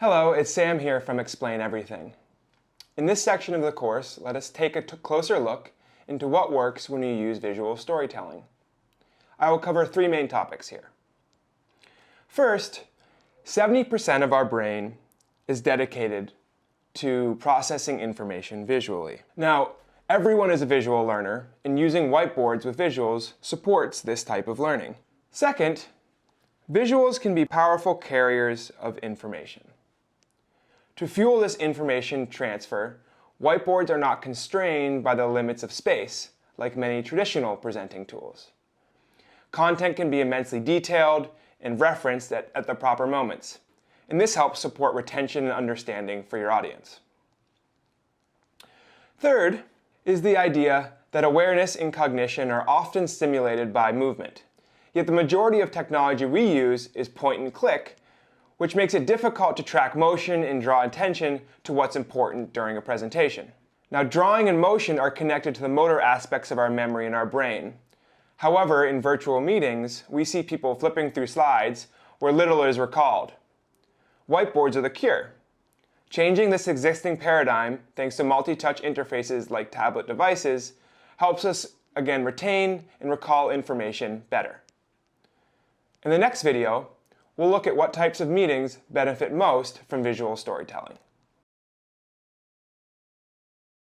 Hello, it's Sam here from Explain Everything. In this section of the course, let us take a closer look into what works when you use visual storytelling. I will cover three main topics here. First, 70% of our brain is dedicated to processing information visually. Now, everyone is a visual learner, and using whiteboards with visuals supports this type of learning. Second, visuals can be powerful carriers of information. To fuel this information transfer, whiteboards are not constrained by the limits of space, like many traditional presenting tools. Content can be immensely detailed and referenced at the proper moments, and this helps support retention and understanding for your audience. Third is the idea that awareness and cognition are often stimulated by movement, yet the majority of technology we use is point and click, which makes it difficult to track motion and draw attention to what's important during a presentation. Now, drawing and motion are connected to the motor aspects of our memory in our brain. However, in virtual meetings, we see people flipping through slides where little is recalled. Whiteboards are the cure. Changing this existing paradigm, thanks to multi-touch interfaces like tablet devices, helps us, again, retain and recall information better. In the next video, we'll look at what types of meetings benefit most from visual storytelling.